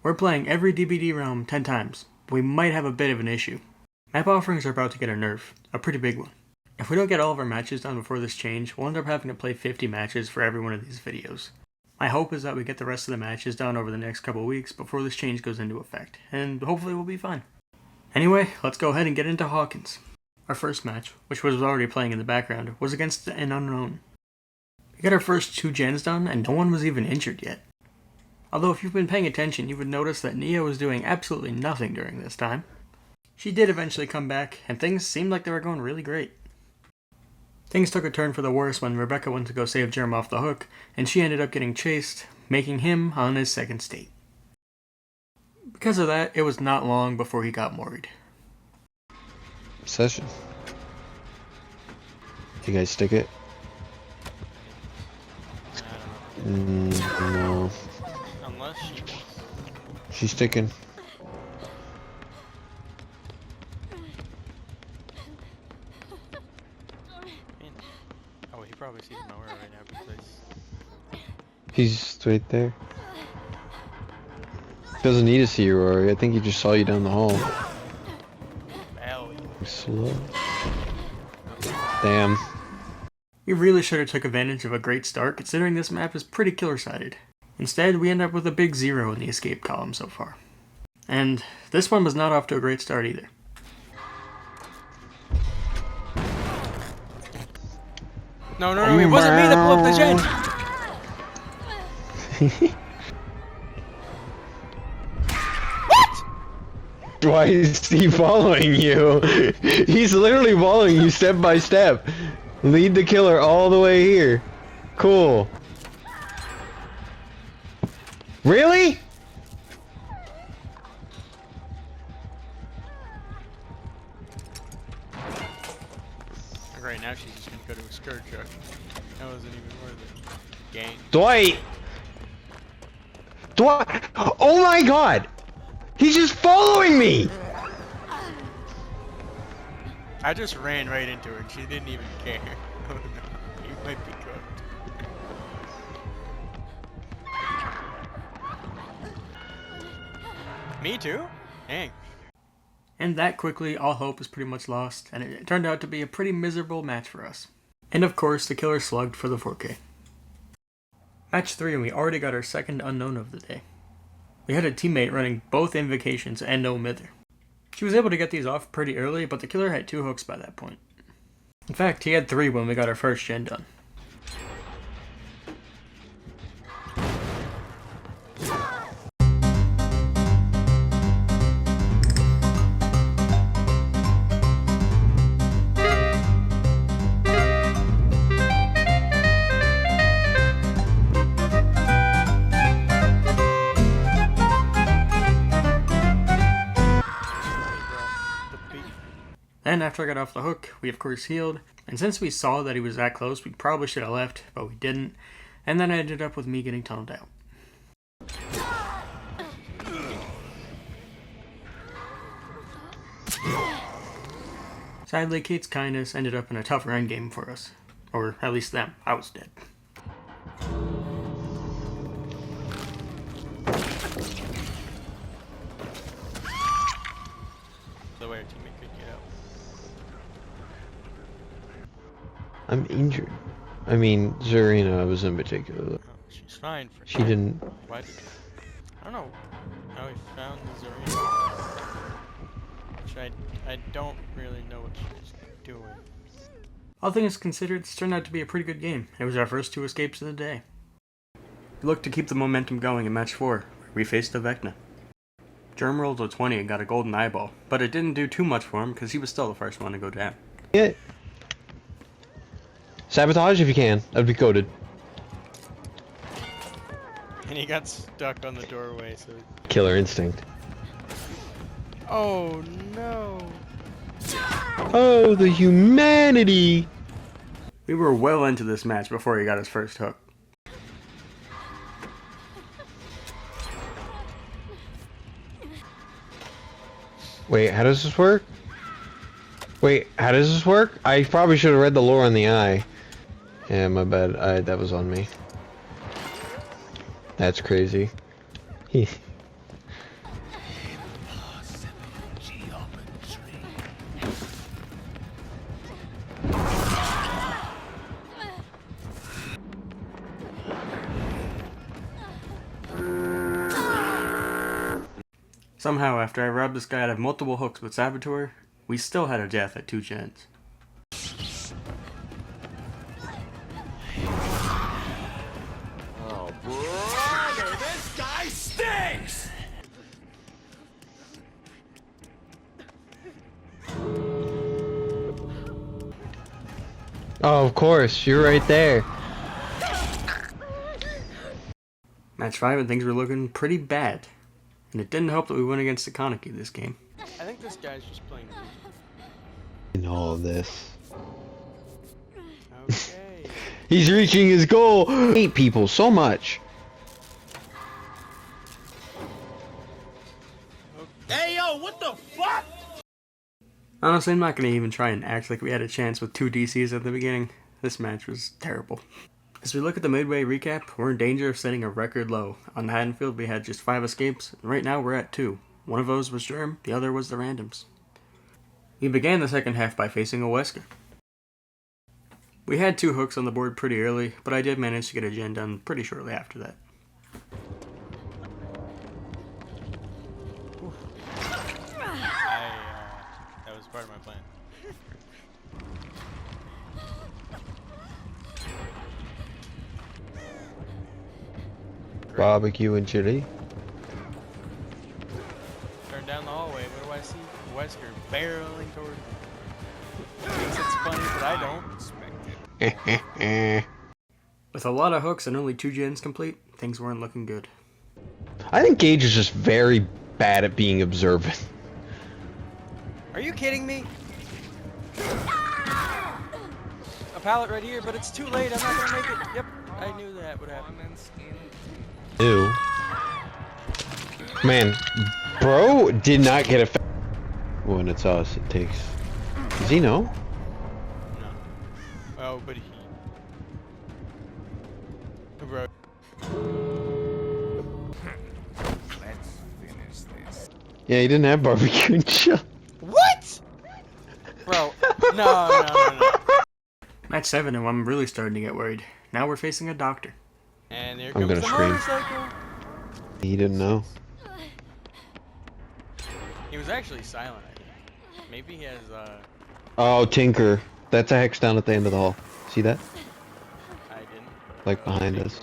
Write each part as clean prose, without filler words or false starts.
We're playing every DBD realm 10 times, but we might have a bit of an issue. Map offerings are about to get a nerf, a pretty big one. If we don't get all of our matches done before this change, we'll end up having to play 50 matches for every one of these videos. My hope is that we get the rest of the matches done over the next couple weeks before this change goes into effect, and hopefully we'll be fine. Anyway, let's go ahead and get into Hawkins. Our first match, which was already playing in the background, was against an unknown. We got our first 2 gens done, and no one was even injured yet. Although if you've been paying attention, you would notice that Nia was doing absolutely nothing during this time. She did eventually come back, and things seemed like they were going really great. Things took a turn for the worse when Rebecca went to go save Germ off the hook, and she ended up getting chased, making him on his second state. Because of that, it was not long before he got worried. Session. You guys stick it? No. Unless she does. She's sticking. Oh, he probably sees nowhere right now because He's right there. Doesn't need to see you, Rory. I think he just saw you down the hall. Belly. Slow. Damn. We really should have took advantage of a great start, considering this map is pretty killer-sided. Instead, we end up with a big 0 in the escape column so far. And this one was not off to a great start either. No, it wasn't me that blew up the gen! What? Why is he following you? He's literally following you step by step. Lead the killer all the way here. Cool. Really? Right now she's just gonna go to a skirt truck. That wasn't even worth it. Gang. Dwight! Dwight! Oh my god! He's just following me! I just ran right into her and she didn't even care. Oh no, you might be cooked. Me too? Dang. And that quickly, all hope was pretty much lost, and it turned out to be a pretty miserable match for us. And of course, the killer slugged for the 4K. Match 3, and we already got our second unknown of the day. We had a teammate running both invocations and no mither. She was able to get these off pretty early, but the killer had 2 hooks by that point. In fact, he had 3 when we got our first gen done. Then after I got off the hook, we of course healed, and since we saw that he was that close, we probably should have left, but we didn't, and then it ended up with me getting tunneled out. Sadly, Kate's kindness ended up in a tougher endgame for us. Or at least them. I was dead. The way our teammate could get out. I'm injured. I mean, Zarina was in particular. Oh, she's fine for She didn't... Why did... I don't know how he found the Zarina. Which I don't really know what she's doing. All things considered, this turned out to be a pretty good game. It was our first 2 escapes of the day. We looked to keep the momentum going in match 4, where we faced the Vecna. Germ rolled a 20 and got a golden eyeball, but it didn't do too much for him because he was still the first one to go down. Yeah. Sabotage if you can. That'd be goated. And he got stuck on the doorway, so... Killer instinct. Oh no! Oh, the humanity! We were well into this match before he got his first hook. Wait, how does this work? Wait, how does this work? I probably should have read the lore on the eye. Yeah, my bad. That was on me. That's crazy. Somehow, after I robbed this guy out of multiple hooks with Saboteur, we still had a death at 2 gens. Oh, brother, this guy stinks! Oh, of course, you're right there. Match 5 and things were looking pretty bad. And it didn't help that we went against the Kaneki this game. I think this guy's just playing. In all of this. Okay. He's reaching his goal! I hate people so much. Hey, yo, what the fuck? Honestly, I'm not going to even try and act like we had a chance with 2 DCs at the beginning. This match was terrible. As we look at the midway recap, we're in danger of setting a record low. On the Haddonfield, we had just 5 escapes, and right now we're at 2. One of those was Germ, the other was the randoms. We began the second half by facing a Wesker. We had 2 hooks on the board pretty early, but I did manage to get a gen done pretty shortly after that. That was part of my plan. Barbecue and chili. Turn down the hallway. What do I see? Wesker barreling toward me. Thinks it's funny, but I don't. With a lot of hooks and only 2 gens complete, things weren't looking good. I think Gage is just very bad at being observant. Are you kidding me? A pallet right here, but it's too late. I'm not gonna make it. Yep, I knew that would happen. Ew. Man, bro did not get a when it's us, it takes. Does he know? No. Oh, but he. Bro. Let's finish this. Yeah, he didn't have barbecue and chili. What? Bro, no. Match 7 and I'm really starting to get worried. Now we're facing a doctor. And there I'm comes gonna the scream. motorcycle. He didn't know. He was actually silent, I think. Maybe he has, Oh, Tinker. That's a hex down at the end of the hall. See that? I didn't. Like behind us.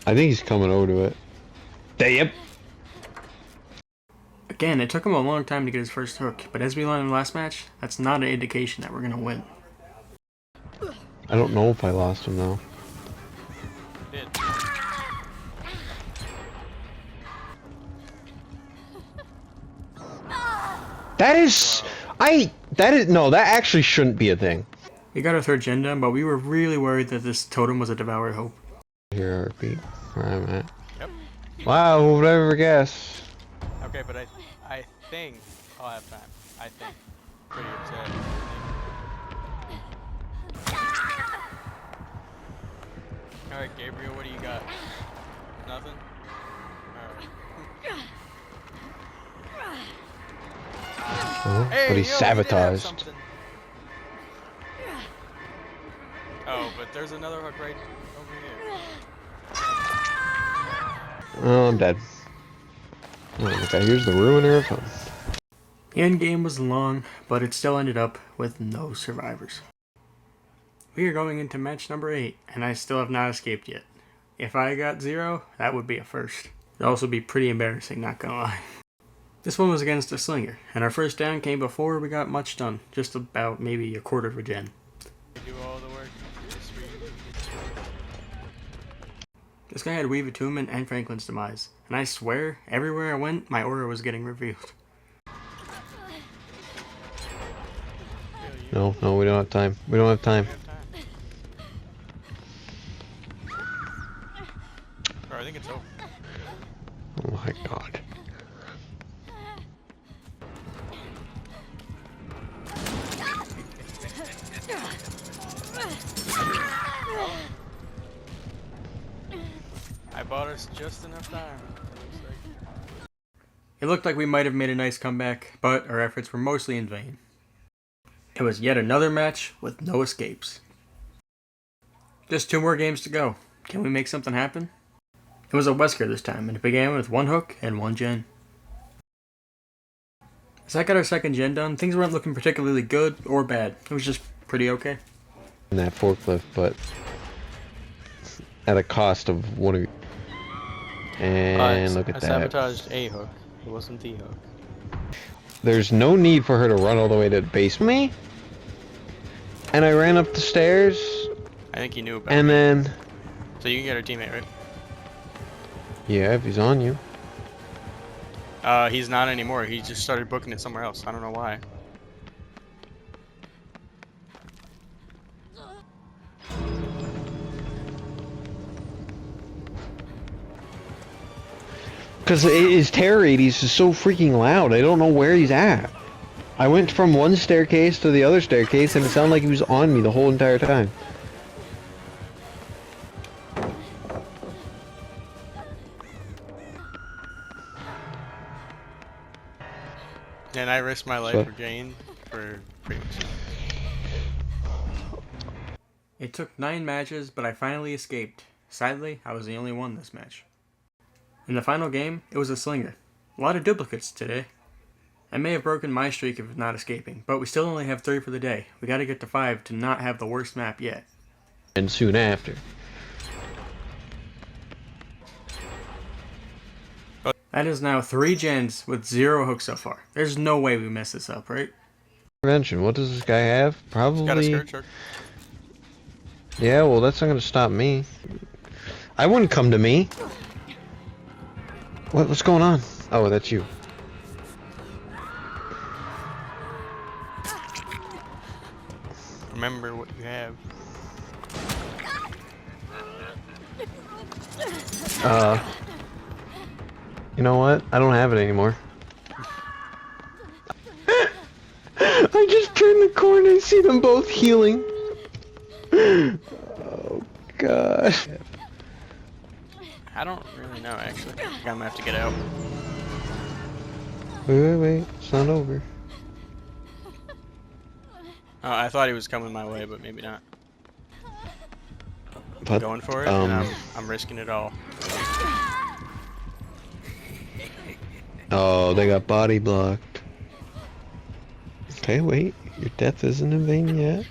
I think he's coming over to it. Yep. Again, it took him a long time to get his first hook, but as we learned in the last match, that's not an indication that we're going to win. I don't know if I lost him though. Did. That is... No, that actually shouldn't be a thing. We got our 3rd gen done, but we were really worried that this totem was a Devoured Hope. Here, repeat where I'm at. Yep. Wow, who would ever guess? Okay, but I think I'll have time. I think. Pretty upset. Alright, Gabriel, what do you got? Nothing? Alright. Oh, Hey, but he's yo, you did have sabotaged. something. Oh, but there's another hook right over here. Oh, I'm dead. Oh, okay, here's the ruiner of fun. The end game was long, but it still ended up with no survivors. We are going into match number 8, and I still have not escaped yet. If I got 0, that would be a first. It'd also be pretty embarrassing, not gonna lie. This one was against a slinger, and our first down came before we got much done, just about maybe a quarter of a gen. We do all the work. Just for you. This guy had Weave Attunement and Franklin's Demise, and I swear, everywhere I went, my aura was getting revealed. No, we don't have time. We don't have time. We have time. Bro, I think it's over. Oh my god. I bought us just enough time. It looked like we might have made a nice comeback, but our efforts were mostly in vain. It was yet another match with no escapes. Just 2 more games to go. Can we make something happen? It was a Wesker this time, and it began with 1 hook and 1 gen. As I got our second gen done, things weren't looking particularly good or bad. It was just pretty okay. In that forklift, but at a cost of one of. And look at I that. sabotaged a hook. It wasn't the hook. There's no need for her to run all the way to the basement. Me? And I ran up the stairs. I think he knew about And it. then. So you can get our teammate, right? Yeah, if he's on you. He's not anymore. He just started booking it somewhere else. I don't know why. Because his terror rate is so freaking loud. I don't know where he's at. I went from one staircase to the other staircase and it sounded like he was on me the whole entire time. And I risked my life So- for Jane for pretty much. It took 9 matches, but I finally escaped. Sadly, I was the only one this match. In the final game, it was a slinger. A lot of duplicates today. I may have broken my streak of not escaping, but we still only have 3 for the day. We gotta get to 5 to not have the worst map yet. And soon after. That is now 3 gens with 0 hooks so far. There's no way we mess this up, right? Prevention. What does this guy have? He's got a Probably. skirt shark. Yeah, well, that's not gonna stop me. I wouldn't come to me. What's going on? Oh, that's you. Remember what you have. You know what? I don't have it anymore. I just turned the corner and see them both healing. Oh, God. I don't really know, actually. I think I'm gonna have to get out. Wait. It's not over. Oh, I thought he was coming my way, but maybe not. But, Going for it, and I'm risking it all. Oh, they got body blocked. Okay, wait. Your death isn't in vain yet.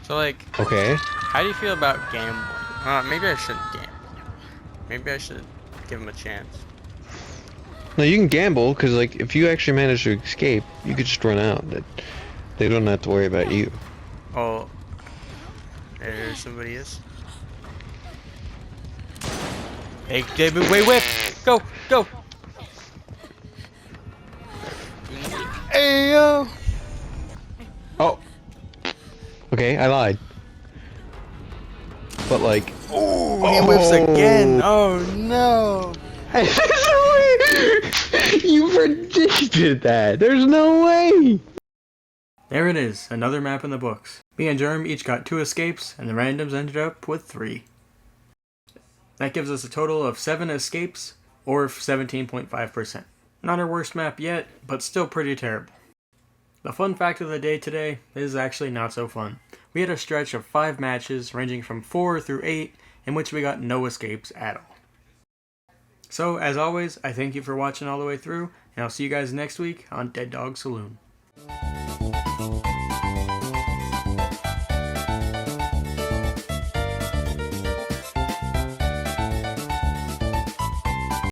So, like, Okay. how do you feel about gambling? Maybe I shouldn't gamble. Maybe I should give him a chance. No, you can gamble, because, like, if you actually manage to escape, you could just run out. They don't have to worry about you. Oh, there somebody is. Hey, David, wait, go. Hey, yo. Oh. Okay, I lied. But, like... Ooh, he whips again. Oh, no. There's no way! You predicted that! There's no way! There it is, another map in the books. Me and Germ each got 2 escapes, and the randoms ended up with 3. That gives us a total of 7 escapes, or 17.5%. Not our worst map yet, but still pretty terrible. The fun fact of the day today is actually not so fun. We had a stretch of 5 matches ranging from 4 through 8 in which we got no escapes at all. So, as always, I thank you for watching all the way through, and I'll see you guys next week on Dead Dog Saloon.